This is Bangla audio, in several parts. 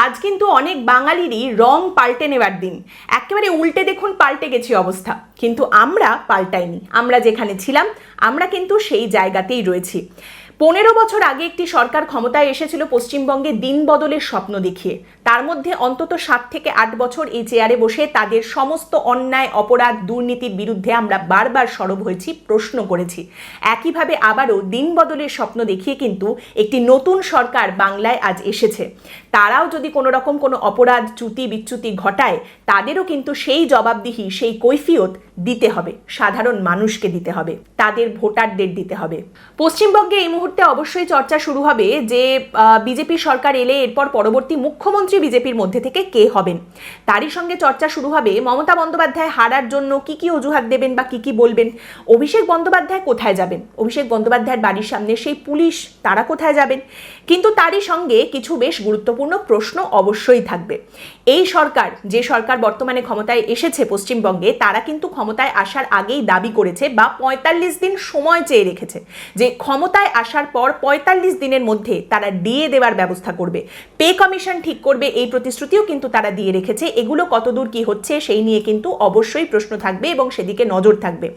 আজ কিন্তু অনেক বাঙালিরই রং পাল্টে নেবার দিন। একেবারে উল্টে দেখুন পাল্টে গেছে অবস্থা, কিন্তু আমরা পাল্টাইনি। আমরা যেখানে ছিলাম আমরা কিন্তু সেই জায়গাতেই রয়েছি। 15 বছর আগে একটি সরকার ক্ষমতায় এসেছিল পশ্চিমবঙ্গে দিন বদলের স্বপ্ন দেখিয়ে। তার মধ্যে অন্তত 7 থেকে 8 বছর এই চেয়ারে বসে তাদের সমস্ত অন্যায়, অপরাধ, দুর্নীতির বিরুদ্ধে আমরা বারবার সরব হয়েছি, প্রশ্ন করেছি। একইভাবে আবারও দিন বদলের স্বপ্ন দেখিয়ে কিন্তু একটি নতুন সরকার বাংলায় আজ এসেছে। তারাও যদি কোনো রকম কোনো অপরাধ, চ্যুতি বিচ্যুতি ঘটায়, তাদেরও কিন্তু সেই জবাবদিহি, সেই কৈফিয়ত দিতে হবে। সাধারণ মানুষকে দিতে হবে, তাদের ভোটারদের দিতে হবে। পশ্চিমবঙ্গে এই মুহূর্তে অবশ্যই চর্চা শুরু হবে যে বিজেপি সরকার এলে এরপর পরবর্তী মুখ্যমন্ত্রী বিজেপির মধ্যে থেকে কে হবেন। তারই সঙ্গে চর্চা শুরু হবে মমতা বন্দ্যোপাধ্যায় হারার জন্য কি কি অজুহাত দেবেন বা কি কি বলবেন। অভিষেক বন্দ্যোপাধ্যায় কোথায় যাবেন? অভিষেক বন্দ্যোপাধ্যায়ের বাড়ির সামনে সেই পুলিশ, তারা কোথায় যাবেন? কিন্তু তারই সঙ্গে কিছু বেশ গুরুত্বপূর্ণ প্রশ্ন অবশ্যই থাকবে। এই সরকার, যে সরকার বর্তমানে ক্ষমতায় এসেছে পশ্চিমবঙ্গে, তারা কিন্তু ক্ষমতায় আসার আগেই দাবি করেছে বা 45 দিন সময় চেয়ে রেখেছে যে ক্ষমতায় আসার পর 45 দিনের মধ্যে তারা ডিএ দেওয়ার ব্যবস্থা করবে, পে কমিশন ঠিক করবে। এই প্রতিশ্রুতিও কিন্তু তারা দিয়ে রেখেছে। এগুলো কতদূর কি হচ্ছে সেই নিয়ে কিন্তু অবশ্যই প্রশ্ন থাকবে এবং সেদিকে নজর থাকবে।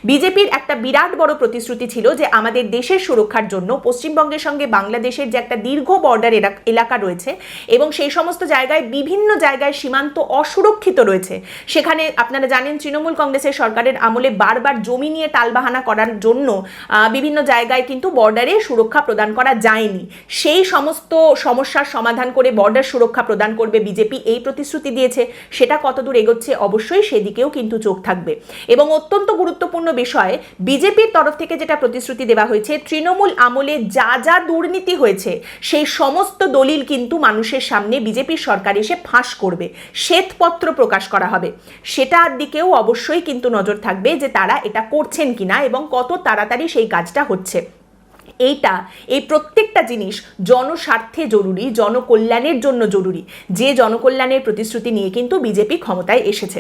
বিজেপির একটা বিরাট বড় প্রতিশ্রুতি ছিল যে আমাদের দেশের সুরক্ষার জন্য পশ্চিমবঙ্গের সঙ্গে বাংলাদেশের যে একটা দীর্ঘ বর্ডার এলাকা রয়েছে এবং সেই সমস্ত জায়গায় বিভিন্ন জায়গায় সীমান্ত অসুরক্ষিত রয়েছে, সেখানে আপনারা জানেন তৃণমূল কংগ্রেসের সরকারের আমলে বারবার জমি নিয়ে টালবাহানা করার জন্য বিভিন্ন জায়গায় কিন্তু বর্ডারে সুরক্ষা প্রদান করা যায়নি। সেই সমস্ত সমস্যার সমাধান করে বর্ডার সুরক্ষা প্রদান করবে বিজেপি, এই প্রতিশ্রুতি দিয়েছে। সেটা কতদূর এগোচ্ছে অবশ্যই সেদিকেও কিন্তু চোখ থাকবে। এবং অত্যন্ত গুরুত্বপূর্ণ বিষয়, বিজেপির তরফ থেকে যেটা প্রতিশ্রুতি দেওয়া হয়েছে, তৃণমূল আমলে যা যা দুর্নীতি হয়েছে সেই সমস্ত দলিল কিন্তু মানুষের সামনে বিজেপির সরকার এসে ফাঁস করবে, শ্বেতপত্র প্রকাশ করা হবে। সেটার দিকেও অবশ্যই কিন্তু নজর থাকবে যে তারা এটা করছেন কিনা এবং কত তাড়াতাড়ি সেই কাজটা হচ্ছে। এই প্রত্যেকটা জিনিস জনস্বার্থে জরুরি, জনকল্যাণের জন্য জরুরি। যে জনকল্যাণের প্রতিশ্রুতি নিয়ে কিন্তু বিজেপি ক্ষমতায় এসেছে।